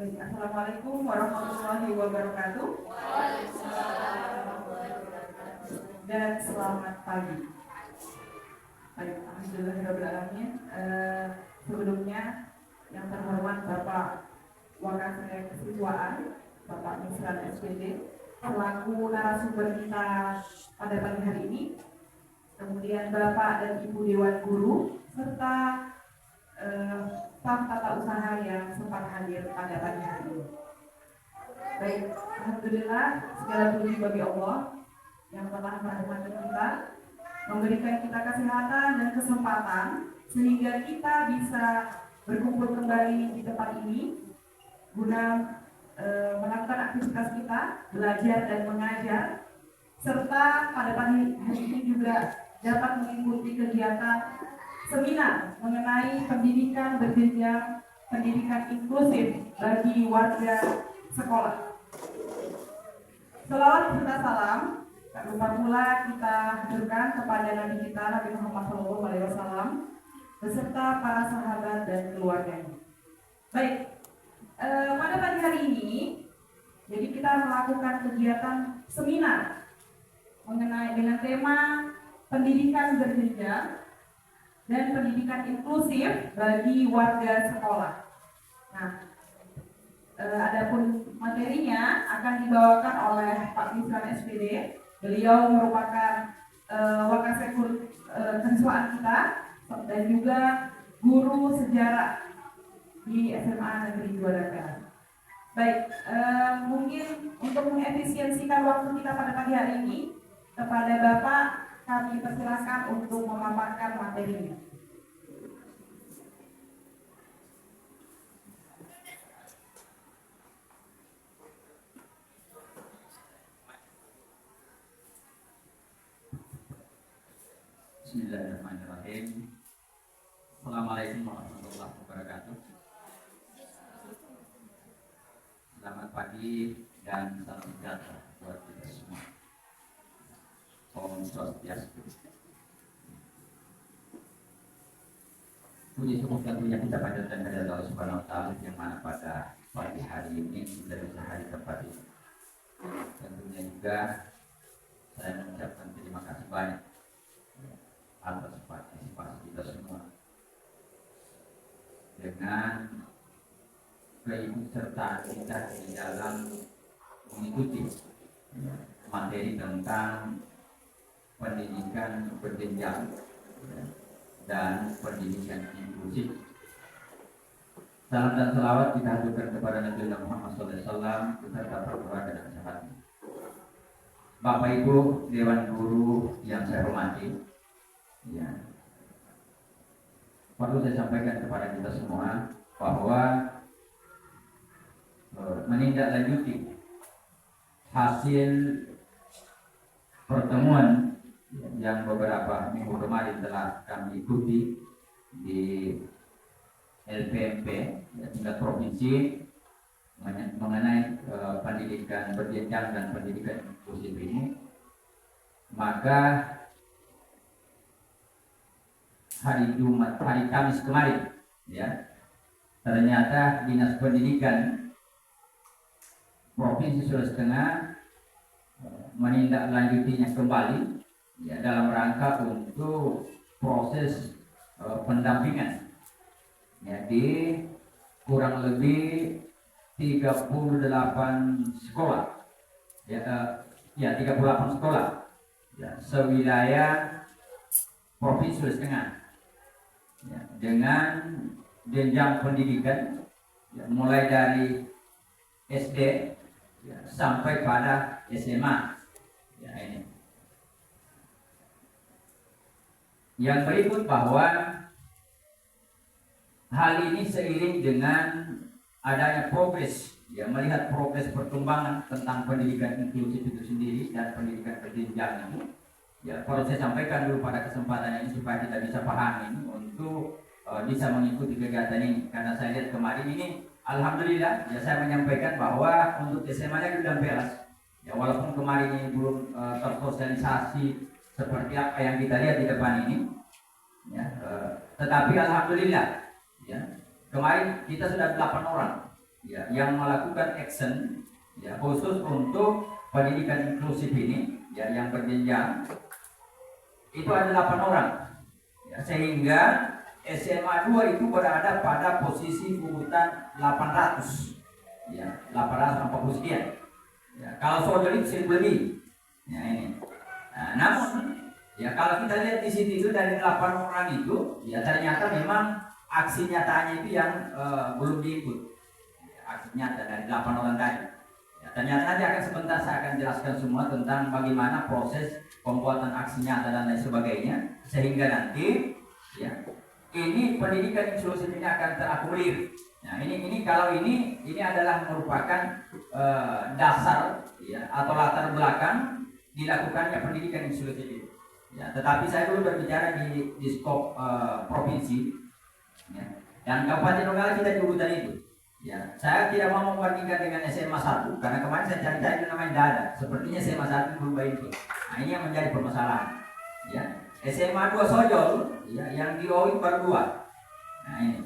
Assalamualaikum warahmatullahi wabarakatuh. Dan selamat pagi. Baik, alhamdulillahirobbilalamin. Sebelumnya yang terhormat Bapak Wakasek Kesiswaan, Bapak Misran SPD, selaku narasumber kita pada pagi hari ini. Kemudian Bapak dan Ibu Dewan Guru serta staf tata usaha yang sempat hadir pada pagi hari ini. Baik, alhamdulillah segala puji bagi Allah yang telah merahmati kita, memberikan kita kesehatan dan kesempatan sehingga kita bisa berkumpul kembali di tempat ini guna melakukan aktivitas kita, belajar dan mengajar, serta pada pagi hari ini juga dapat mengikuti kegiatan seminar mengenai pendidikan berjenjang, pendidikan inklusif bagi warga sekolah. Selawat serta salam tak lupa pula kita haturkan kepada Nabi kita Nabi Muhammad SAW beserta para sahabat dan keluarganya. Baik, pada pagi hari ini jadi kita melakukan kegiatan seminar mengenai dengan tema pendidikan berjenjang dan pendidikan inklusif bagi warga sekolah. Nah, adapun materinya akan dibawakan oleh Pak Misran SPD. Beliau merupakan Wakasek Kesiswaan kita dan juga guru sejarah di SMA Negeri 2 Dapil. Baik, mungkin untuk mengefisiensikan waktu kita pada pagi hari ini, kepada Bapak kami persilakan untuk memaparkan materinya. Bismillahirrahmanirrahim. Assalamualaikum warahmatullahi wabarakatuh. Selamat pagi dan salam sejahtera buat kita semua. Om Swastiastu. Puji syukur tentunya kita panjatkan kepada Allah Subhanahu wa Ta'ala yang mana pada pagi hari ini dari hari tempat ini. Tentunya juga saya mengucapkan terima kasih banyak atas partisipasi kita semua dengan keikutsertaan kita di dalam mengikuti materi tentang pendidikan berjenjang dan pendidikan inklusif. Salam dan selawat kita haturkan kepada Nabi Muhammad SAW beserta keluarga dan sahabatnya. Bapak Ibu Dewan Guru yang saya hormati, ya, perlu saya sampaikan kepada kita semua bahwa menindaklanjuti hasil pertemuan yang beberapa minggu kemarin telah kami ikuti di LPMP tingkat provinsi mengenai pendidikan berjenjang dan pendidikan inklusif ini, maka hari Kamis kemarin, ya, ternyata Dinas Pendidikan Provinsi Sulawesi Tengah menindaklanjutinya kembali, ya, dalam rangka untuk proses pendampingan, ya, di kurang lebih 38 sekolah, ya, 38 sekolah, ya, sewilayah Provinsi Sulawesi Tengah, ya, dengan jenjang pendidikan, ya, mulai dari SD, ya, sampai pada SMA, ya, ini. Yang berikut bahwa hal ini seiring dengan adanya progres, ya, melihat progres perkembangan tentang pendidikan inklusif itu sendiri dan pendidikan berjenjang ini, ya, perlu saya sampaikan dulu pada kesempatan ini supaya kita bisa pahami untuk bisa mengikuti kegiatan ini. Karena saya lihat kemarin ini, alhamdulillah, ya, saya menyampaikan bahwa untuk SMA-nya sudah beres, ya, walaupun kemarin ini belum tersosialisasi seperti apa yang kita lihat di depan ini, ya, tetapi alhamdulillah, ya, kemarin kita sudah 8 orang ya yang melakukan action ya khusus untuk pendidikan inklusif ini ya yang berjenjang itu ada 8 orang ya, sehingga SMA 2 itu berada pada posisi urutan 800 ya 840 sekian ya, kalau Sodelik 1000 lebih ya ini namun ya kalau kita lihat di sini itu dari 8 orang itu ya ternyata memang aksi nyatanya itu yang belum diikut ya, aksi nyata dari 8 orang tadi ya, ternyata nanti akan sebentar saya akan jelaskan semua tentang bagaimana proses pembuatan aksi nyata dan lain sebagainya sehingga nanti ya ini pendidikan inklusif ini akan terakomodir. Nah ini kalau ini adalah merupakan dasar ya atau latar belakang dilakukannya pendidikan inklusif itu. Ya, tetapi saya dulu berbicara di skop provinsi ya. Dan Kabupaten Donggala kita di urutan itu. Ya, saya tidak mau membandingkan dengan SMA 1 karena kemarin saya cari-cari namanya dada. Sepertinya SMA 1 belum baik itu. Nah, ini yang menjadi permasalahan. Ya, SMA 2 Sojol ya, yang di OI baru 2. Nah, ini.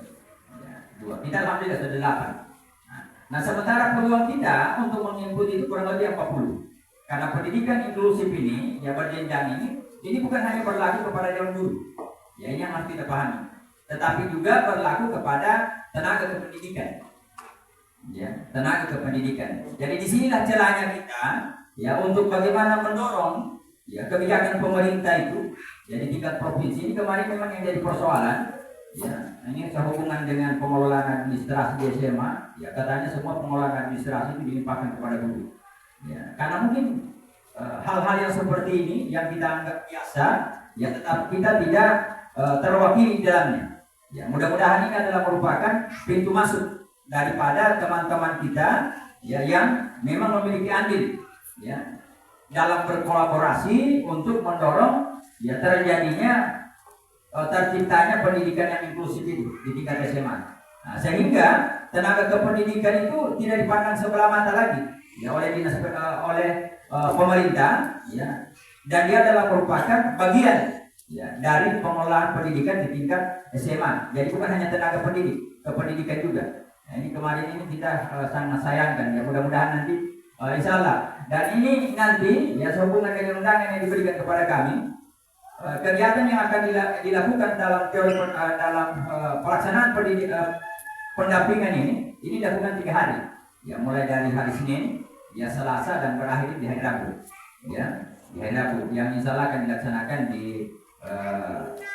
Ya, 2. Kita alhamdulillah sudah 8. Nah, sementara peluang kita untuk mengikuti itu kurang lebih 40. Karena pendidikan inklusif ini, ya berjenjang ini bukan hanya berlaku kepada dewan guru. Ya, ini yang harus kita pahami. Tetapi juga berlaku kepada tenaga kependidikan. Ya, tenaga kependidikan. Jadi disinilah celahnya kita ya untuk bagaimana mendorong ya kebijakan pemerintah itu ya di tingkat provinsi. Ini kemarin memang yang jadi persoalan ya ini sehubungan dengan pengelolaan administrasi di SMA ya katanya semua pengelolaan administrasi itu dilimpahkan kepada guru ya karena mungkin hal-hal yang seperti ini yang kita anggap biasa ya tetap kita tidak terwakili di dalamnya ya mudah-mudahan ini adalah merupakan pintu masuk daripada teman-teman kita ya yang memang memiliki andil ya dalam berkolaborasi untuk mendorong ya terjadinya terciptanya pendidikan yang inklusif itu di tingkat SMA. Nah, sehingga tenaga kependidikan itu tidak dipandang sebelah mata lagi ya oleh dinas pemerintah ya dan dia adalah merupakan bagian ya dari pengelolaan pendidikan di tingkat SMA. Jadi bukan hanya tenaga pendidik, kependidikan juga. Nah, ini kemarin ini kita sangat sayangkan ya mudah-mudahan nanti insya Allah dan ini nanti ya sehubungan dengan undangan yang diberikan kepada kami kegiatan yang akan dilakukan dalam teori pelaksanaan pendampingan ini dilakukan 3 hari ya mulai dari hari Senin ya Selasa dan berakhir di hari Rabu ya di hari Rabu yang insya Allah akan dilaksanakan di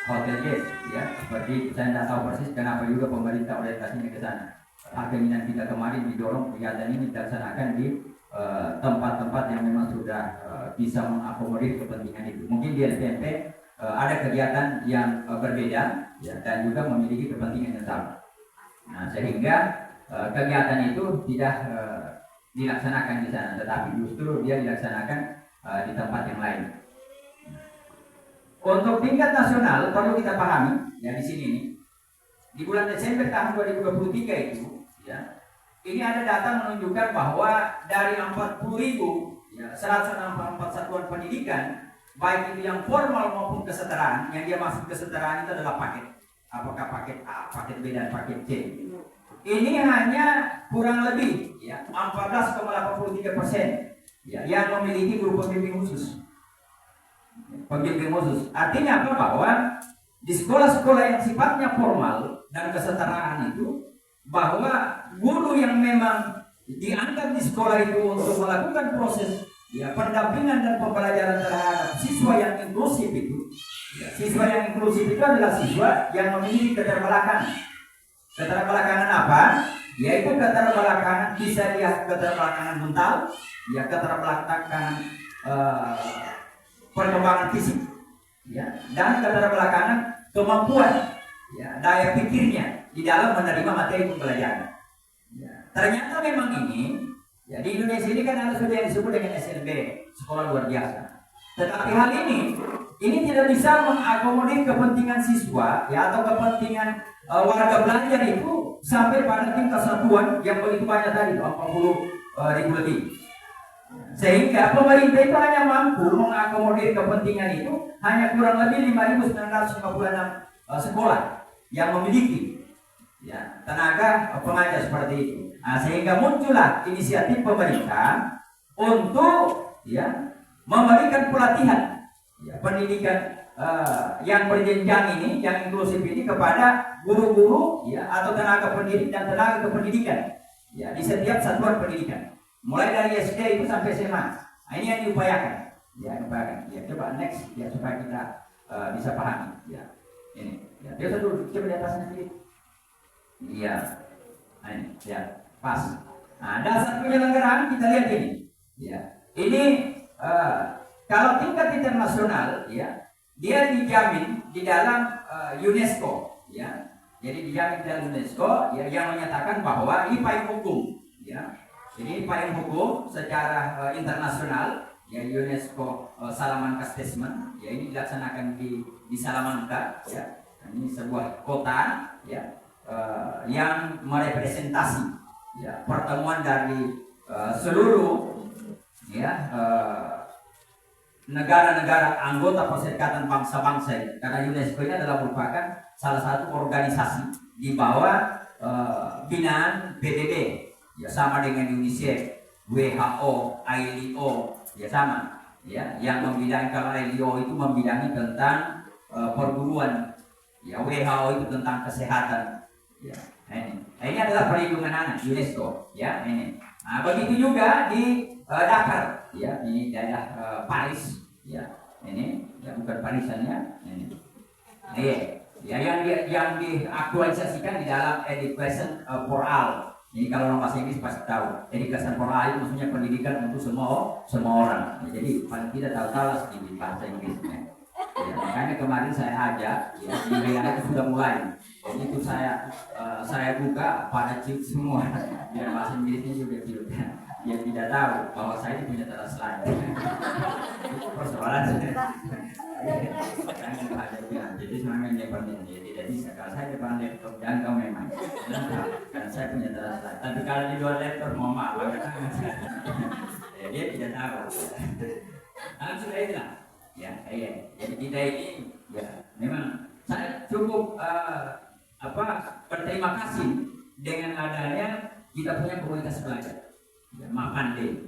Hotel Yes ya seperti saya tidak tahu persis kenapa juga pemerintah orientasinya ke sana. Keinginan kita kemarin didorong kegiatan ini dilaksanakan di tempat-tempat yang memang sudah bisa mengakomodir kepentingan itu. Mungkin di SMP ada kegiatan yang berbeda ya, dan juga memiliki kepentingan yang sama. Nah, sehingga kegiatan itu tidak dilaksanakan di sana, tetapi justru dia dilaksanakan di tempat yang lain. Untuk tingkat nasional perlu kita pahami ya di sini nih. Di bulan Desember tahun 2023 itu ya, ini ada data menunjukkan bahwa dari 40.000 ya, 164 satuan pendidikan baik itu yang formal maupun kesetaraan, yang dia masuk kesetaraan itu adalah paket. Apakah paket A, paket B dan paket C. Ini hanya kurang lebih ya 14,83% ya, yang memiliki guru pembimbing khusus. Pembimbing khusus. Artinya apa? Bahwa di sekolah-sekolah yang sifatnya formal dan kesetaraan itu bahwa guru yang memang diangkat di sekolah itu untuk melakukan proses ya pendampingan dan pembelajaran terhadap siswa yang inklusif itu ya, siswa yang inklusif itu adalah siswa yang memiliki keterbelakangan. Keterbelakangan apa? Yaitu keterbelakangan bisa dia keterbelakangan mental ya keterbelakangan perkembangan fisik ya dan keterbelakangan kemampuan ya daya pikirnya di dalam menerima materi pembelajaran. Ya, ternyata memang ini ya di Indonesia ini kan ada sudah yang disebut dengan SLB, sekolah luar biasa. Tetapi hal ini tidak bisa mengakomodir kepentingan siswa ya atau kepentingan warga belajar itu sampai pada tingkat satuan yang begitu banyak tadi 40.000 lebih. Sehingga pemerintah itu hanya mampu mengakomodir kepentingan itu hanya kurang lebih 5.956 sekolah yang memiliki ya, tenaga pengajar seperti itu. Nah, sehingga muncullah inisiatif pemerintah untuk ya memberikan pelatihan ya, pendidikan yang berjenjang ini, yang inklusif ini kepada guru-guru ya atau tenaga pendidik dan tenaga kependidikan ya di setiap satuan pendidikan, mulai dari SD itu sampai SMA. Nah, ini yang diupayakan ya, ya coba next ya supaya kita bisa pahami ya ini ya. Biasa dulu coba di atasnya sedikit. Iya, nah, ini ya pas. Nah, dasar penyelenggaraan kita lihat ini ya. Ini kalau tingkat internasional ya, dia dijamin di dalam UNESCO ya. Jadi dijamin di dalam UNESCO ya, yang menyatakan bahwa ini payung hukum ya. Jadi payung hukum secara internasional ya, UNESCO Salamanca Statement ya, ini dilaksanakan di Salamanca ya. Ini sebuah kota ya yang merepresentasi ya pertemuan dari seluruh ya negara-negara anggota Perserikatan Bangsa-Bangsa, karena UNESCO ini adalah merupakan salah satu organisasi di bawah binaan PBB ya, sama dengan UNICEF, WHO, ILO ya sama ya, yang membidangi, kalau ILO itu membidangi tentang perguruan ya, WHO itu tentang kesehatan ya. Ini adalah perlindungan anak UNESCO ya ini. Nah, begitu juga di Dakar ya, ini daerah Paris ya, ini ya bukan Parisannya ini. Ya yang diaktualisasikan di dalam Education for All. Ini kalau orang bahasa Inggris pasti tahu. Education for All itu maksudnya pendidikan untuk semua orang. Ya, jadi paling tidak tahu-tahu sedikit bahasa Inggrisnya. Ya, makanya kemarin saya ajak ya, di wilayah itu sudah mulai. Jadi itu saya buka pada cip semua. Biar bahasa Inggrisnya juga cip. Dia tidak tahu bahwa saya ini punya tata slide. Itu persoalan saya. Jadi semangat depannya dia tidak bisa. Kalau saya depan laptop dan kau memang lengkap, karena saya punya tata slide. Tapi kalau di luar laptop mau maaf, ya, dia tidak tahu. Sudah itulah. Ya, jadi kita ini ya memang saya cukup berterima kasih dengan adanya kita punya komunitas belajar. Ya, Mapande.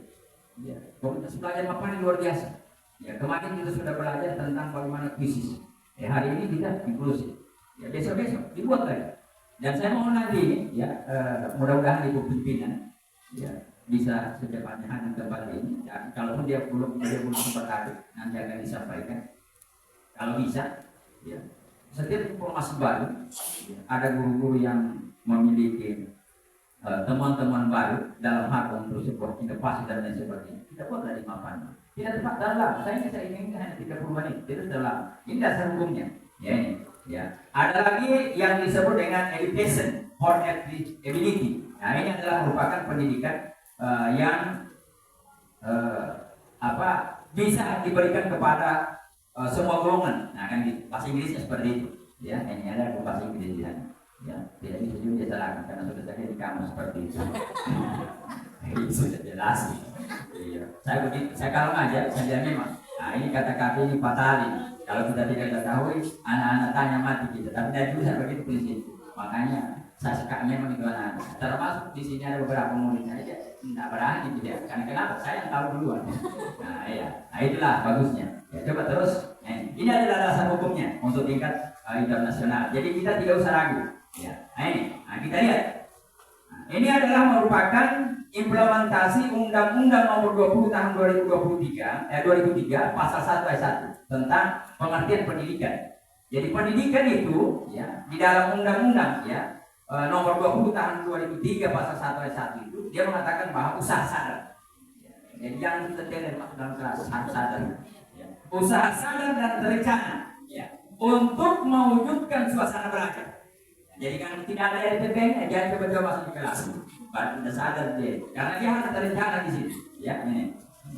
Ya, komunitas belajar Mapande luar biasa. Ya, kemarin kita sudah belajar tentang bagaimana krisis. Hari ini kita inklusif. Ya, besok dibuat lagi. Dan saya mau nanti ya mudah-mudahan Ibu pimpinan ya bisa secepatnya hadir tempat ini. Dan kalaupun dia belum sempat hadir, nanti akan disampaikan. Kalau bisa, ya setiap informasi baru, ya, ada guru-guru yang memiliki teman-teman baru dalam hal untuk sebuah inovasi dan lain sebagainya. Kita buatlah di Mapande. Tidak tepat dalam. Saya ingin hanya 30 menit. Tidak dalam. Ini dasar hukumnya. Ya ini. Ya. Ada lagi yang disebut dengan education for ability. Nah, ini adalah merupakan pendidikan yang bisa diberikan kepada semua golongan. Nah, kan di bahasa Inggrisnya seperti itu. Ya, ini ada bahasa Inggris di sana. Ya, tidak bisa juga disalahkan karena sudah saya di kamus seperti itu. Itu sudah jelas. Iya. Saya kalau ngajar, saya memang. Nah, ini kata-kata ini fatal. Kalau kita tidak ketahui, anak-anak tanya mati kita. Tapi dari dulu saya begitu prinsip. Makanya saya suka memang itu anak-anak. Termasuk di sini ada beberapa murid saya tidak berani tidak. Karena kenapa? Saya yang tahu duluan. Nah, iya. Nah, itulah bagusnya. Ya, coba terus. Ini adalah dasar hukumnya untuk tingkat internasional. Jadi kita tidak usah ragu. Ya, nah, kita lihat. Nah, ini adalah merupakan implementasi Undang-Undang Nomor 20 Tahun 2003 Pasal 1 ayat 1 tentang pengertian pendidikan. Jadi pendidikan itu ya di dalam undang-undang ya Nomor 20 Tahun 2003 Pasal 1 ayat 1 itu dia mengatakan bahwa usaha sadar. Ya, jadi yang kita masuk dalam kelas harus sadar. Ya. Usaha sadar dan terencana ya untuk mewujudkan suasana belajar. Jadi kan tidak ada RPP-nya, jangan coba-coba masuk ke kelas. Baru sudah sadar dia, karena dia harus terencana di sini. Ya, ini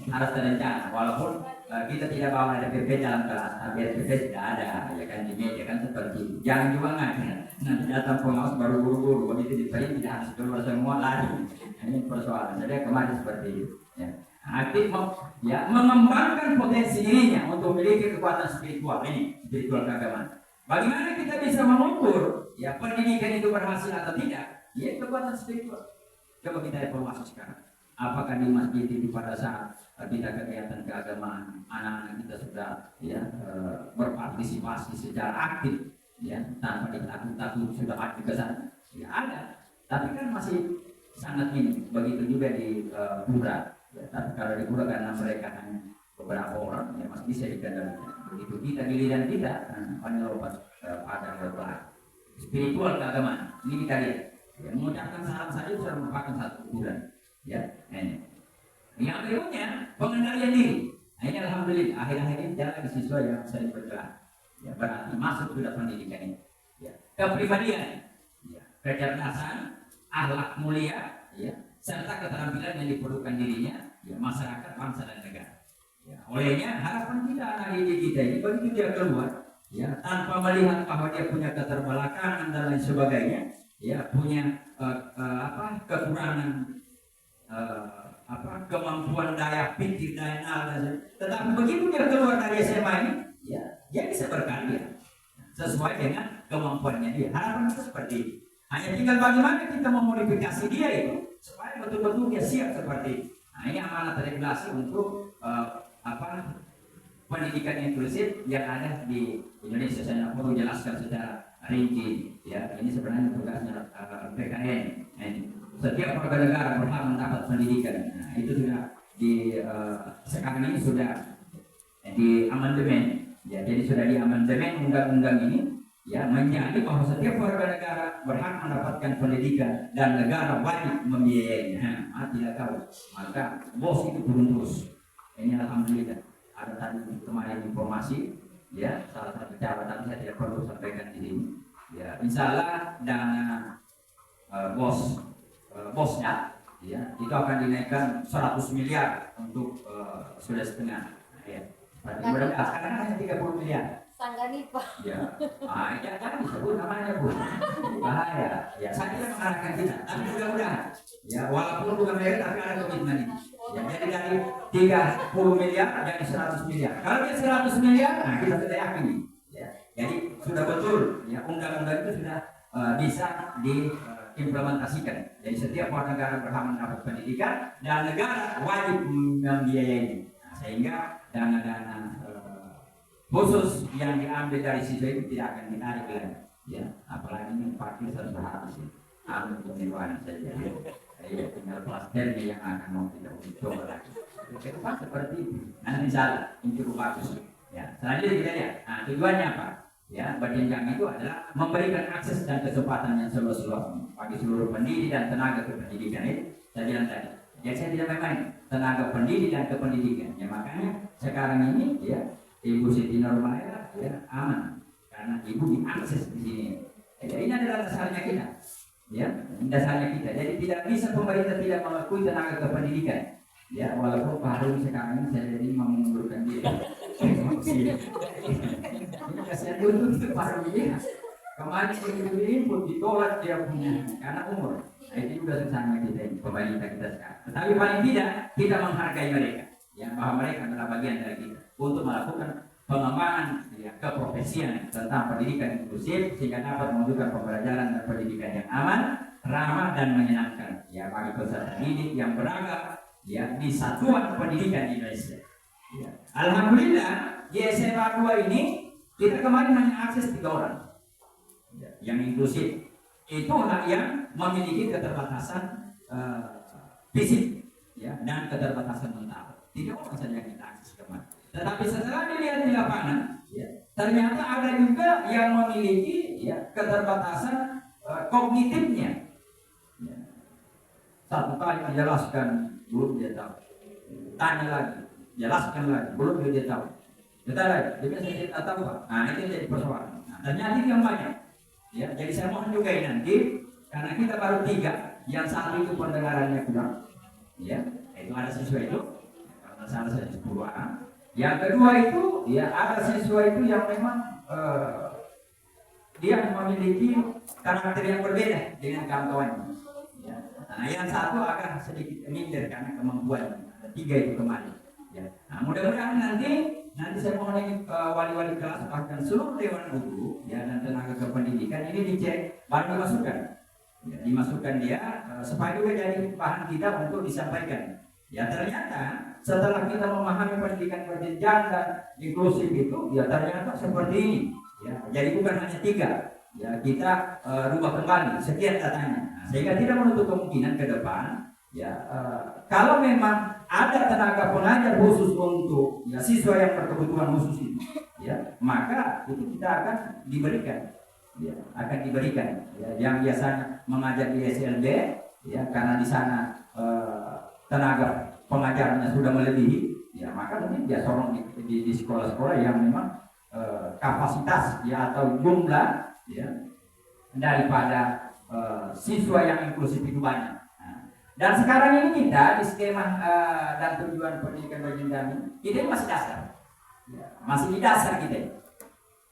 harus terencana. Walaupun kita tidak bawa RPP dalam kelas, tapi RPP tidak ada. Ya kan di media kan seperti itu. Jangan juga ngajar. Nanti datang pengawas baru guru-guru, begitu dipilih tidak harus keluar semua lari. Ini persoalan. Jadi kemarin seperti itu. Ya. Aktif mengembangkan potensi dirinya untuk memiliki kekuatan spiritual ini, spiritual keagamaan. Bagaimana kita bisa mengukur ya pendidikan itu berhasil atau tidak? Ya kekuatan spiritual. Coba kita evaluasi sekarang. Apakah di masjid itu pada saat kita kegiatan keagamaan anak-anak kita sudah ya berpartisipasi secara aktif ya tanpa ditakut-takut sudah aktif ke sana? Ya ada. Tapi kan masih sangat minim. Begitu juga di pura. Ya, tapi kalau di pura karena mereka hanya beberapa orang ya masih bisa dikendalikan. Begitu kita giliran kita, hanya lompat pada lebar spiritual keagamaan. Ini kita lihat. Ya, mengucapkan salam saja sudah merupakan satu ukuran. Ya, ini. Yang berikutnya pengendalian diri. Nah, ini alhamdulillah akhir-akhir ini jalan siswa yang sering bergerak. Ya, berarti masuk sudah pendidikan ini. Ya, kepribadian, ya, kecerdasan, akhlak mulia, ya, serta keterampilan yang diperlukan dirinya, ya, masyarakat, bangsa dan negara. Ya, olehnya harapan kita anak didik kita ini begitu dia keluar, ya, tanpa melihat bahwa dia punya keterbelakangan dan lain sebagainya, ya, punya kekurangan kemampuan daya pikir daya nalar, tetapi begitu dia keluar dari SMA ini, ya, dia bisa berkarya sesuai dengan kemampuannya dia. Harapan kita seperti itu. Hanya tinggal bagaimana kita memodifikasi dia itu supaya betul-betul dia siap seperti itu. Nah, ini amanat regulasi untuk pendidikan inklusif yang ada di Indonesia. Saya perlu jelaskan secara rinci. Ya, ini sebenarnya tugasnya PKN. Setiap warga negara berhak mendapat pendidikan. Nah, itu sudah di sekarang ini sudah di amandemen. Ya, jadi sudah di amandemen undang-undang ini. Ya, menjadi bahwa setiap warga negara berhak mendapatkan pendidikan dan negara wajib membiayainya. Tidak tahu, maka bos itu turun terus. Ini alhamdulillah ada tadi kemarin informasi, ya, salah satu cara tapi saya tidak perlu sampaikan di sini. Ya, insya Allah dana bosnya, ya, itu akan dinaikkan 100 miliar untuk sudah setengah. Ya, mudah-mudahan sekarang hanya 30 miliar. Sangganipa. Ya, jangan disebut namanya Bu, bahaya. Ya, saya tidak mengarahkan kita, tapi mudah-mudahan. Ya, walaupun bukan mereka, tapi ada komitmen ini. Ya, jadi dari 30 miliar jadi 100 miliar. Kalau dia 100 miliar, nah kita sudah yakin. Ya, jadi sudah betul. Ya, undang-undang itu sudah bisa diimplementasikan. Jadi setiap warga negara berhak mendapat pendidikan dan negara wajib membiayainya. Nah, sehingga dana-dana khusus yang diambil dari siswa itu tidak akan ditarik lagi, ya, apalagi ini parkir harus habis, ambil pemiluan saja, ya, tinggal plasternya yang akan mau kita coba lagi. Itu seperti itu. Nanti salah, ini cukup bagus. Ya, selanjutnya kita lihat. Nah, tujuannya apa? Ya, berjenjang itu adalah memberikan akses dan kesempatan yang seluas-luasnya bagi seluruh pendidik dan tenaga kependidikan itu. Saya bilang tadi. Jadi saya tidak main tenaga pendidik dan kependidikan. Ya, makanya sekarang ini, ya. Ibu Siti Nurmaya ya aman karena ibu diakses di sini. Jadi ini adalah dasarnya kita, ya dasarnya kita. Jadi tidak bisa pemerintah tidak mengakui tenaga kependidikan. Ya walaupun Pak Harun sekarang ini saya jadi mengundurkan diri. Ini kasihan dulu itu Pak Harun ya. Kemarin ini pun ditolak dia punya karena umur. Nah, itu juga susahnya kita ini pemerintah kita sekarang. Tetapi paling tidak kita menghargai mereka. Ya bahwa mereka adalah bagian dari kita untuk melakukan pengembangan ya, keprofesian tentang pendidikan inklusif sehingga dapat mewujudkan pembelajaran dan pendidikan yang aman, ramah dan menyenangkan ya bagi peserta didik yang beragam ya di satuan pendidikan di Indonesia. Ya. Alhamdulillah di SMA 2 ini kita kemarin hanya akses 3 orang ya, yang inklusif itu yang memiliki keterbatasan fisik ya, dan keterbatasan mental. 3 orang saja yang kita akses kemarin. Tetapi setelah dilihat di lapangan, ya, ternyata ada juga yang memiliki ya, keterbatasan kognitifnya. Ya. Satu kali menjelaskan belum dia tahu. Tanya lagi, jelaskan lagi, belum dia tahu. Kita lagi, dia tidak tahu Pak. Nah itu jadi persoalan. Nah, ternyata yang banyak. Ya, jadi saya mohon juga nanti karena kita baru 3, yang satu itu pendengarannya kurang. Ya, itu ada siswa itu. Salah satu 10 orang. Yang kedua itu, ya ada siswa itu yang memang dia memiliki karakter yang berbeda dengan kawan-kawannya. Ya. Nah, yang satu agak sedikit minder karena kemampuan. Ada 3 itu kemarin. Ya. Nah, mudah-mudahan nanti nanti saya mohon ini wali-wali kelas bahkan seluruh dewan guru ya dan tenaga kependidikan ini dicek baru dimasukkan. Ya, dimasukkan dia supaya juga jadi bahan kita untuk disampaikan. Ya ternyata setelah kita memahami pendidikan berjenjang dan inklusif itu, ya ternyata seperti ini. Ya, jadi bukan hanya 3. Ya kita rubah kembali sekian datanya, sehingga tidak menutup kemungkinan ke depan. Ya kalau memang ada tenaga pengajar khusus untuk ya siswa yang berkebutuhan khusus itu, ya maka itu kita akan diberikan. Ya, akan diberikan ya, yang biasanya mengajar di SLB ya karena di sana tenaga pengajarnya sudah melebihi ya maka mungkin dia sorong di sekolah-sekolah yang memang kapasitas ya atau jumlah ya daripada siswa yang inklusif itu banyak. Nah, dan sekarang ini kita di skema dan tujuan pendidikan berjenjang ini masih dasar ya, masih di dasar kita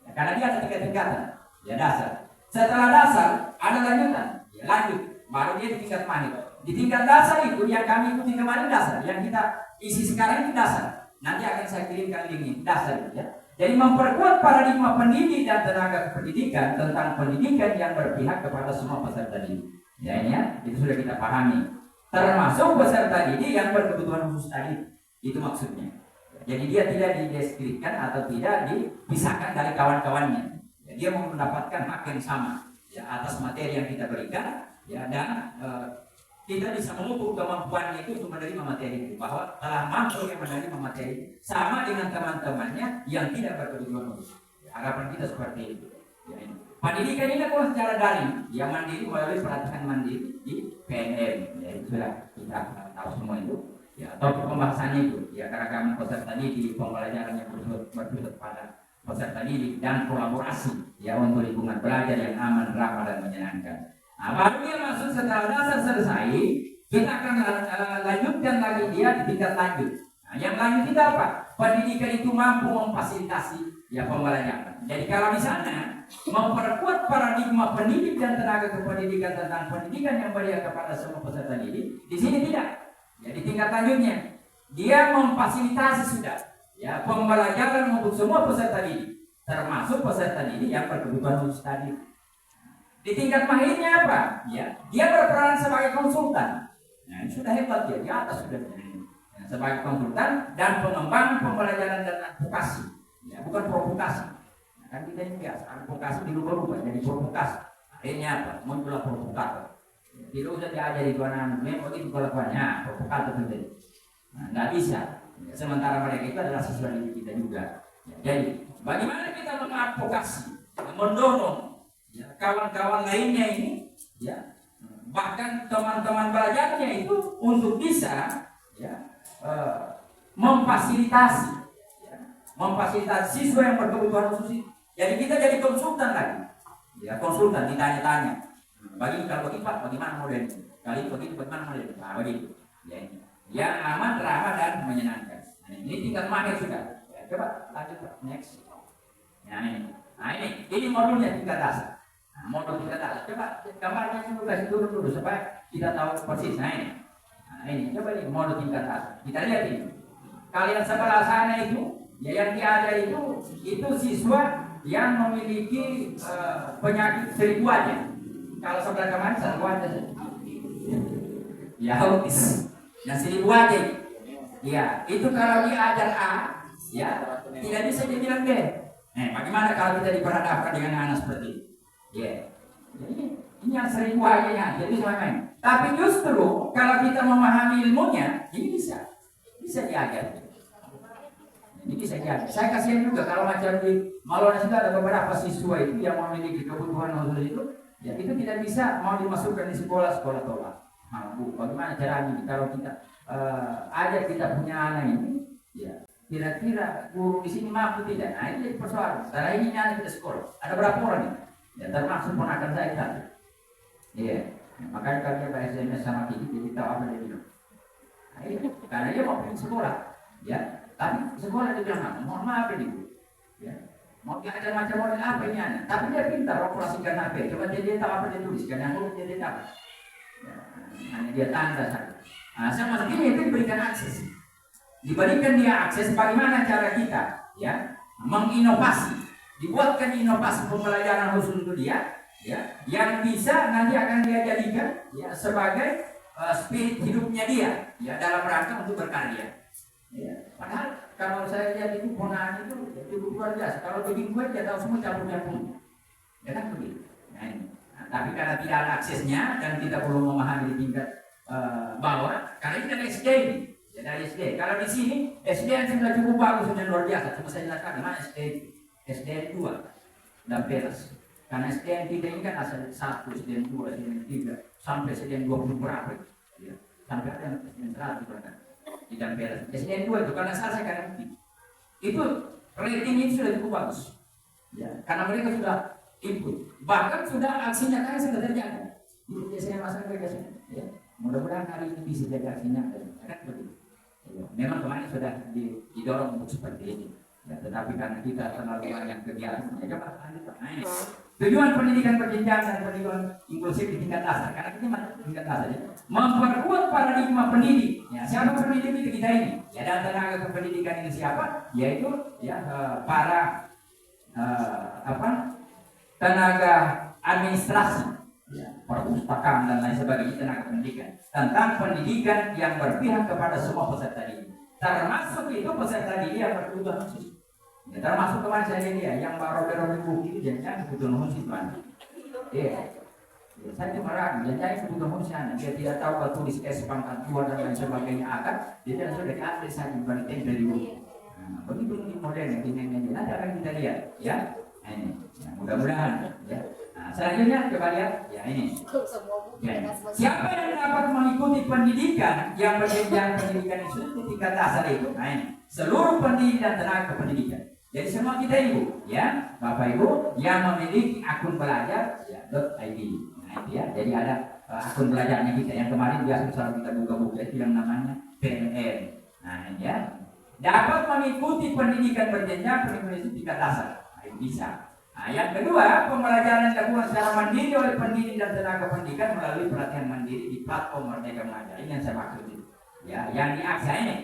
ya, karena dia ada 3 tingkatan. Ya dasar. Setelah dasar ada lanjutan. Ya lanjut. Baru dia di tingkat mahir. Di tingkat dasar itu yang kami ikuti kemarin dasar. Yang kita isi sekarang itu dasar. Nanti akan saya kirimkan linknya. Dasar ya. Jadi memperkuat paradigma pendidik dan tenaga pendidikan tentang pendidikan yang berpihak kepada semua peserta didik. Ya ini ya. Itu sudah kita pahami. Termasuk peserta didik yang berkebutuhan khusus tadi. Itu maksudnya. Jadi dia tidak dideskripsikan atau tidak dipisahkan dari kawan-kawannya. Dia mau mendapatkan hak yang sama ya atas materi yang kita berikan ya dan kita bisa mengukur kemampuannya itu untuk menerima materi itu bahwa telah mampu yang menerima materi sama dengan teman-temannya yang tidak berkebutuhan khusus. Ya, harapan kita seperti itu. Ya, ini. Pendidikan ini kan secara daring yang mandiri melalui pelatihan mandiri di PNM ya itu sudah kita tahu semua itu ya topik pembahasannya itu ya keragaman peserta didik pembelajaran yang berpusat pada peserta didik dan kolaborasi ya untuk lingkungan belajar yang aman, ramah dan menyenangkan. Nah, baru dia masuk setelah dasar selesai, kita akan lanjutkan lagi dia di tingkat lanjut. Nah, yang lanjut itu apa? Pendidikan itu mampu memfasilitasi ya pembelajaran. Jadi kalau di sana memperkuat paradigma pendidik dan tenaga kependidikan tentang pendidikan yang berpihak kepada semua peserta didik, di sini tidak. Ya, di tingkat lanjutnya dia memfasilitasi sudah. Ya, pembelajaran untuk semua peserta didik, termasuk peserta didik yang berkebutuhan khusus tadi. Di tingkat mahirnya apa? Ya, dia berperan sebagai konsultan. Nah, ini sudah hebat dia, di atas sudah ya, sebagai konsultan dan pengembang pembelajaran dan advokasi. Ya, bukan provokasi. Nah, kan kita ini biasa advokasi dirubah-rubah jadi provokasi. Akhirnya apa? Muncullah provokator. Ya, tidak usah diajari tuan anak, memang begitu kelakuannya, provokator terjadi. Nah, nggak bisa. Ya, sementara mereka itu adalah siswa didik kita juga. Ya, jadi bagaimana kita mengadvokasi, mendorong ya, kawan-kawan lainnya ini, ya, bahkan teman-teman belajarnya itu untuk bisa ya, memfasilitasi, ya, memfasilitasi siswa yang berkebutuhan khusus. Jadi kita jadi konsultan lagi, ya konsultan ditanya-tanya. Bagi kalau begitu Pak, bagaimana model ini? Kali begitu bagaimana model ini? Nah, begitu. Ya, ini. Yang aman, ramah dan menyenangkan. Nah, ini tingkat mahir sudah. Ya, coba lanjut Pak, next. Nah ini modulnya tingkat dasar. Nah, modul tingkat dasar. Coba gambarnya dulu kasih turun dulu supaya kita tahu persis. Nah ini coba ini modul tingkat dasar. Kita lihat ini. Kalian sebelah sana itu, ya yang diajar itu siswa yang memiliki penyakit seribu aja. Kalau sebelah kemarin satu aja. Ya autis. Yang seribu aja. Ya, itu kalau dia ajar A, ya tidak bisa dibilang B. Bagaimana kalau kita diperhadapkan dengan anak seperti ini? Ya, jadi ini yang seribu aja ya, jadi sama. Tapi justru kalau kita memahami ilmunya, ini bisa diajar. Ini bisa diajar. Saya kasihan juga kalau macam di Malona itu ada beberapa siswa itu yang memiliki kebutuhan khusus itu, ya itu tidak bisa mau dimasukkan di sekolah tolak. Nah, Bu, bagaimana caranya kalau kita ajar kita punya anak ini, ya kira-kira guru di sini mampu tidak? Nah ini jadi persoalan. Setelah ini anak kita sekolah, ada berapa orang nih? Ya termasuk ponakan saya tadi. Iya, makanya kalau dia SMS sama Kiki, jadi tahu apa dia bilang. Nah, itu karena dia mau pergi sekolah, ya. Tapi sekolah dia bilang, mohon maaf ini Bu, ya. Mau diajar macam model apa ini anak? Tapi dia pintar operasikan HP. Coba dia tahu apa dia tulis, karena huruf dia tahu. Ya, hanya dia tanda saja. Nah, sama begini itu diberikan akses. Diberikan dia akses bagaimana cara kita ya, menginovasi, dibuatkan inovasi pembelajaran khusus untuk dia, ya, yang bisa nanti akan dia jadikan, ya, sebagai spirit hidupnya dia, ya, dalam rangka untuk berkarya. Ya. Padahal kalau saya lihat itu ponaan itu cukup luar biasa. Kalau bikin kue dia tahu semua campur-campur, ya kan begitu. Nah, tapi karena tidak ada aksesnya dan kita belum memahami di tingkat bawah, karena ini dari SD ini. Ya, dari SD. Kalau di sini SD yang sudah cukup bagus sudah luar biasa. Cuma saya jelaskan mana SD itu. SD 2 dan peras. Karena SD yang 3 ini kan asal 1, SD 2, SD 3 sampai SD 20 berapa? Ya. Sampai ada yang SD 100 bahkan. Di dan peras. SD 2 itu karena saya karena itu rating ini sudah cukup bagus. Ya. Karena mereka sudah input. Bahkan sudah aksi nyatanya sudah terjadi. Di saya masuk mereka sini. Ya. Mudah-mudahan hari ini bisa jadi aksinya. Kan begitu. Memang kemarin sudah didorong untuk seperti ini, ya, tetapi karena kita terlalu banyak kegiatan, ya coba lanjut. Nah, ini tujuan pendidikan berjenjang dan pendidikan inklusif di tingkat dasar, karena ini masih tingkat dasar, ya. Memperkuat paradigma pendidik. Ya, siapa pendidik itu kita ini? Ya, dan tenaga kependidikan ini siapa? Yaitu ya para tenaga administrasi, ya, perpustakaan dan lain sebagainya, tenaga pendidikan, tentang pendidikan yang berpihak kepada semua peserta didik, termasuk itu peserta didik yang berkebutuhan khusus. Ya, termasuk kemarin saya dia yang baru buku itu jangan kebutuhan khusus kan? Iya. Ya, saya cuma ragu, jangan kebutuhan khusus dia tidak tahu kalau tulis S pangkat 2 dan lain sebagainya akan dia tidak sudah diambil saja dibandingkan dari buku. Nah, begitu di modern ini nanti akan kita lihat, ya. Nah, ini, ya, mudah-mudahan, ya. Nah, selanjutnya coba lihat, ya ini. Ya. Siapa yang dapat mengikuti pendidikan yang berjenjang pendidikan itu di tingkat dasar itu? Nah, ini. Seluruh pendidik dan tenaga pendidikan. Jadi semua kita ibu, ya, Bapak Ibu yang memiliki akun belajar, ya, .id. Nah, itu ya. Jadi ada akun belajarnya kita yang kemarin biasa selalu kita buka-buka itu yang namanya PNN. Nah, ini ya. Dapat mengikuti pendidikan berjenjang pendidikan itu tingkat dasar. Nah, ini bisa. Nah, yang kedua, pembelajaran dilakukan secara mandiri oleh pendidik dan tenaga pendidikan melalui pelatihan mandiri di platform Merdeka Mengajar. Ini yang saya maksud ini. Ya, yang diakses ini.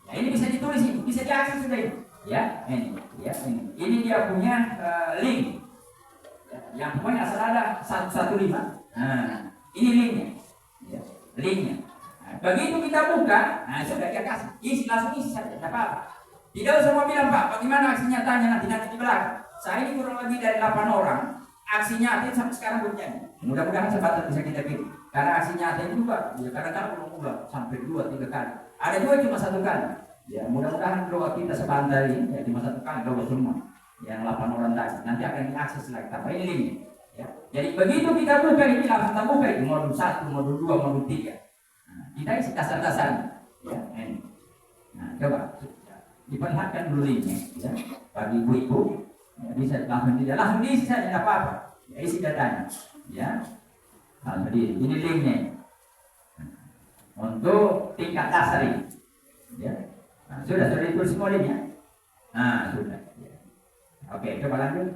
Ya, ini bisa ditulis ini, bisa diakses sudah ini. Ya, ini. Ya, ini. Ini dia punya link. Ya, yang pokoknya asal ada 115. Nah, ini linknya. Ya, linknya. Nah, begitu kita buka, nah sudah dia kasih. Isi langsung isi saja, tidak apa-apa. Tidak usah mau bilang, Pak, bagaimana aksi nyatanya nanti di belakang. Saya ini kurang lebih dari 8 orang, aksi nyata sampai sekarang belum jadi. Mudah-mudahan sebatas bisa kita pilih. Karena aksi nyata itu juga, ya kadang-kadang berulang sampai 2-3 kali. Ada juga cuma 1 kali. Ya, mudah-mudahan doa kita sebentar ini, ya cuma 1 kali doa semua. Yang 8 orang tadi, nanti akan diakses lagi. Tapi ini link. Ya. Jadi begitu kita buka ini langsung kita buka itu modul 1, modul 2, modul 3. Nah, kita isi dasar-dasarnya. Ya, ini. Nah, coba diperlihatkan dulu linknya, ya, bagi ibu-ibu. Ya, bisa langsung diisi saja, tidak apa-apa. Ya, isi datanya, ya. Nah, jadi ini linknya untuk tingkat dasar ini, ya. Nah, sudah ditulis semua linknya. Nah, sudah. Ya. Oke, coba lanjut.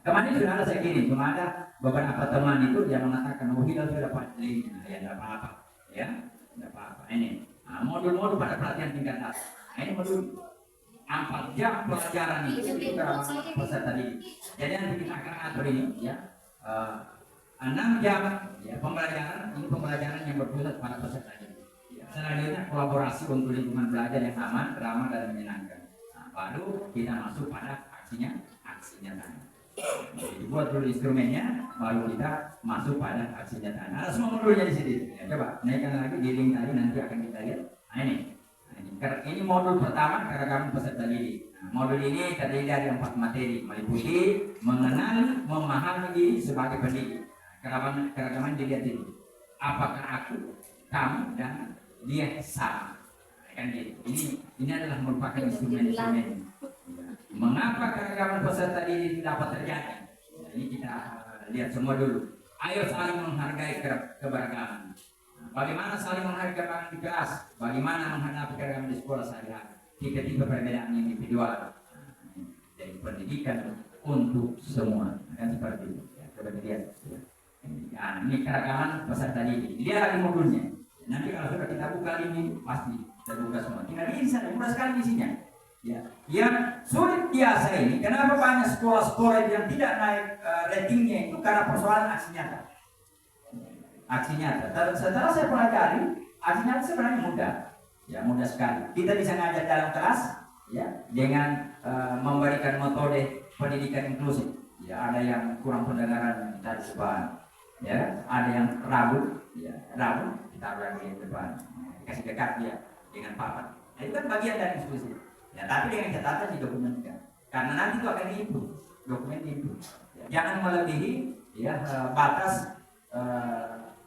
Kemarin sudah ada saya kirim, cuma ada beberapa teman itu yang mengatakan oh Hilal sudah dapat linknya, ya tidak apa-apa, ya, tidak apa-apa. Ini modul-modul pada pelatihan tingkat dasar. Nah, ini modul 4 jam pelajaran itu peserta didik. Jadi yang kita akan atur ini, ya, 6 jam, ya, pembelajaran. Ini pembelajaran yang berpusat pada peserta didik. Ya, selanjutnya kolaborasi untuk lingkungan belajar yang aman, ramah dan menyenangkan. Nah, baru kita masuk pada aksinya tadi. Jadi buat dulu instrumennya, baru kita masuk pada aksi nyata. Ada semua modulnya di sini. Ya, coba naikkan lagi di link tadi, nanti akan kita lihat. Nah, ini modul pertama keragaman peserta didik. Nah, modul ini terdiri dari 4 materi, meliputi mengenal, memahami diri sebagai pendidik. Nah, keragaman dilihat ini. Apakah aku, kamu, dan dia sama? Kan gitu. Ini adalah merupakan instrumen-instrumen. Mengapa keragaman peserta didik dapat terjadi? Nah, ini kita lihat semua dulu. Ayo saling menghargai keberagaman. Bagaimana saling menghargai keberagaman di kelas? Bagaimana menghadapi keragaman di sekolah sehari-hari? Tiga-tiga perbedaan yang individual. Jadi pendidikan untuk semua. Kan seperti itu. Ya, coba dilihat. Nah, ini keragaman peserta didik. Lihat lagi modulnya. Nanti kalau sudah kita buka ini pasti terbuka semua. Tinggal diisi saja, mudah sekali isinya. Ya, yang sulit biasa ini, kenapa banyak sekolah-sekolah yang tidak naik ratingnya itu karena persoalan aksi nyata. Aksi nyata. Setelah saya pelajari, aksi nyata sebenarnya mudah, ya mudah sekali. Kita bisa ngajar dalam kelas, ya dengan memberikan metode pendidikan inklusif. Ya, ada yang kurang pendengaran kita di depan, ya, ada yang ragu, ya ragu kita lagi di depan, dikasih dekat dia dengan papan. Nah, itu kan bagian dari inklusi. Ya, tapi dengan catatan didokumenkan, karena nanti itu akan diinput, dokumen diinput. Ya, jangan melebihi ya batas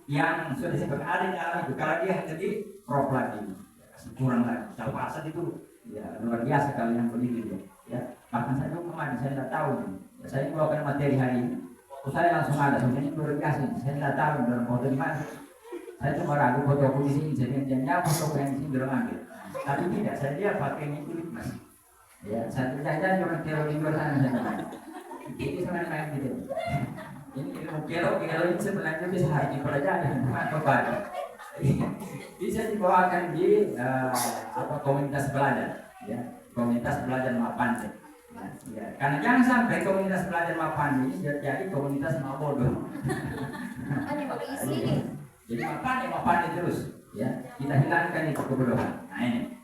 yang sudah disebutkan ada di dalam itu. Kalau dia jadi prop lagi, ya, kurang lagi. Kalau pasal itu ya luar biasa kalau yang begitu ya. Bahkan saya kemarin saya tidak tahu nih. Ya, saya bawakan materi hari ini, saya langsung ada sebenarnya luar biasa. Saya tidak tahu dalam foto di mana. Saya cuma ragu fotoku di sini, jadi jangan foto yang di sini belum ambil. Tapi tidak, saya dia pakai ini kulit mas. Ya, saya jajan orang teori di luar sana saya. Itu sebenarnya main gitu. Ini ilmu kelo ini sebenarnya bisa hari dipelajari, apa baru. Bisa dibawakan di komunitas belajar, ya komunitas belajar Mapande. Ya, karena jangan sampai komunitas belajar Mapande ini jadi komunitas Mabodo. Jadi Mapande terus, ya kita hilangkan itu kebodohan. Nah ini,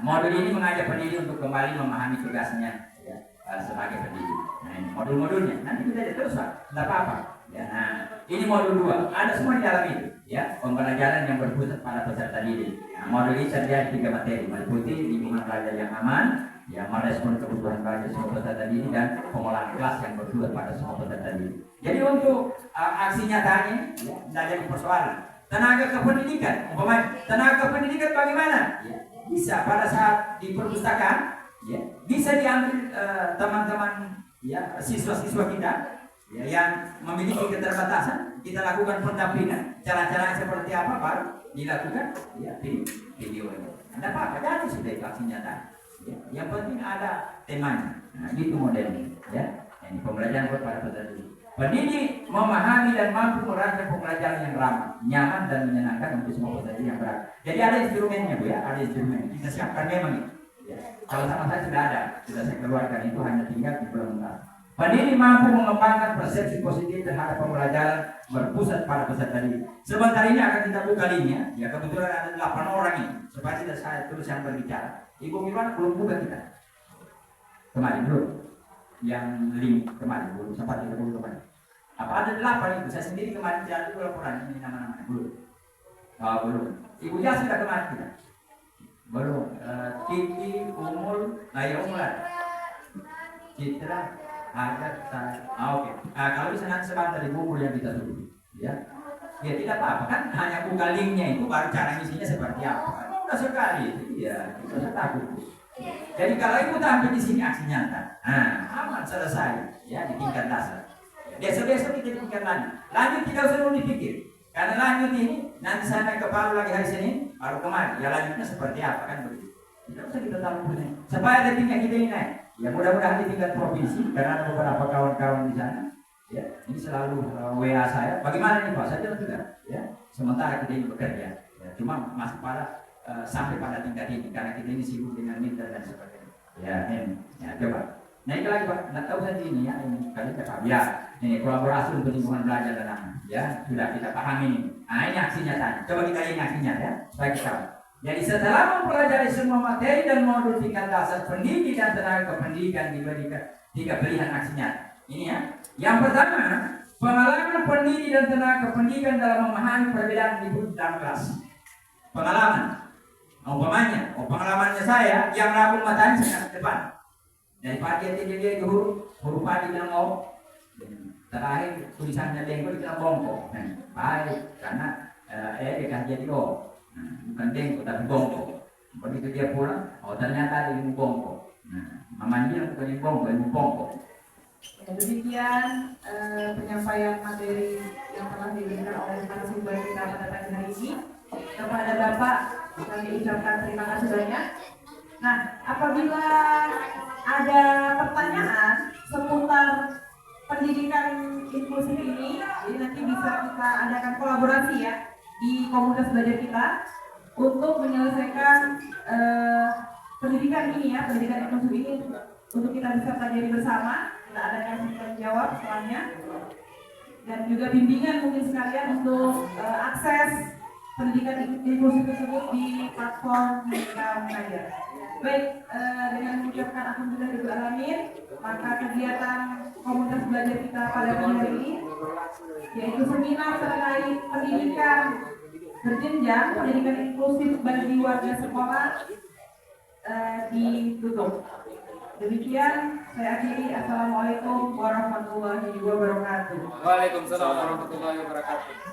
modul ini mengajak pendidik untuk kembali memahami tugasnya, ya sebagai pendidik. Nah ini modul-modulnya, nanti kita lihat terus pak, tidak apa-apa. Ya, nah ini modul 2, ada semua di dalam itu, ya pembelajaran yang berpusat pada peserta didik. Nah, modul ini terdiri 3 materi, meliputi lingkungan belajar yang aman, yang merespon kebutuhan belajar semua peserta didik dan pengolahan kelas yang berpusat pada semua peserta didik. Jadi untuk aksi nyatanya, ya, tidak jadi persoalan. Tenaga kependidikan, umpamanya tenaga pendidikan bagaimana? Ya, bisa pada saat di perpustakaan, ya, bisa diambil teman-teman, ya siswa-siswa kita, ya, yang memiliki keterbatasan, kita lakukan pendampingan, cara-cara seperti apa baru dilakukan, ya video ini. Ada apa? Jadi sudah itu aksi nyata. Ya, yang penting ada temanya. Nah, itu modelnya, ya. Ini pembelajaran buat para peserta didik. Pendidik memahami dan mampu merancang pembelajaran yang ramah, nyaman dan menyenangkan untuk semua peserta yang berat. Jadi ada instrumennya bu ya, ada instrumen. Kita siapkan memang itu. Ya. Kalau sama saya sudah ada, sudah saya keluarkan itu hanya tinggal implementasi. Pendidik mampu mengembangkan persepsi positif terhadap pembelajaran berpusat pada peserta didik. Sebentar ini akan kita buka linknya. Ya kebetulan ada 8 orang ini. Supaya tidak saya terus yang berbicara. Ibu Mirwan belum buka kita. Kemarin dulu. Yang link kemarin belum sempat 30 kemarin. Apa ada 8 itu? Saya sendiri kemarin tidak ada laporan ini nama-nama belum. Oh, belum. Ibu Jas sudah kemarin kita. Belum. Titi, Umul, Naya Umulan, Citra, ada saya. Oke. Nah, kalau bisa nanti sebentar di buku yang kita suruh, ya. Ya tidak apa-apa kan, hanya buka linknya itu baru cara isinya seperti apa. Mudah sekali, ya. Tidak usah takut. Jadi kalau ibu tampil di sini aksi nyata, nah aman selesai, ya di tingkat dasar. Besok-besok kita pikir lanjut tidak usah dulu dipikir, karena lanjut ini nanti saya naik ke Palu lagi hari Senin, baru kemarin. Ya lanjutnya seperti apa kan begitu. Tidak usah kita tahu punya. Supaya ada tingkat kita ini naik. Ya mudah-mudahan di tingkat provinsi, karena ada beberapa kawan-kawan di sana. Ya, ini selalu WA saya. Bagaimana nih Pak? Saya bilang sudah. Ya, sementara kita ini bekerja. Ya, cuma masih pada sampai pada tingkat ini, karena kita ini sibuk dengan minta dan sebagainya. Ya, ini. Ya, coba. Nah itu lagi Pak. Nggak tahu saja ini ya. Ini kali cakap. Ya, ini kolaborasi untuk lingkungan belajar dan aman. Ya, sudah kita pahami ini. Nah ini aksinya tadi. Coba kita lihat aksinya ya. Supaya kita. Jadi setelah mempelajari semua materi dan modul tingkat dasar pendidikan dan tenaga kependidikan diberikan 3 pilihan aksinya. Ini ya. Yang pertama, pengalaman pendidik dan tenaga kependidikan dalam memahami perbedaan ibu dalam kelas. Pengalaman. Umpamanya, pengalamannya saya yang ragu matanya saya ke depan. Dari pagi dia ke huruf padi bilang terakhir tulisannya dengko dibilang bongko. Baik, karena dia jadi bukan dengko tapi bongko. Begitu dia pulang, ternyata ada ilmu bongko. Mamanya bilang bukan ilmu bongko, ilmu bongko. Demikian penyampaian materi yang telah diberikan oleh narasumber kita pada pagi hari ini. Kepada Bapak kami ucapkan terima kasih banyak. Nah, apabila ada pertanyaan seputar pendidikan inklusif ini, jadi nanti bisa kita adakan kolaborasi ya di komunitas belajar kita untuk menyelesaikan pendidikan ini ya, pendidikan inklusif ini untuk kita bisa pelajari bersama, kita adakan tanggung jawab semuanya, dan juga bimbingan mungkin sekalian untuk akses pendidikan inklusif tersebut di platform Merdeka Mengajar. Baik, dengan mengucapkan alhamdulillahirabbil alamin, maka kegiatan komunitas belajar kita pada pagi hari ini yaitu seminar terkait pendidikan berjenjang, pendidikan inklusif bagi warga sekolah ditutup. Demikian saya akhiri. Assalamualaikum warahmatullahi wabarakatuh. Waalaikumsalam warahmatullahi wabarakatuh.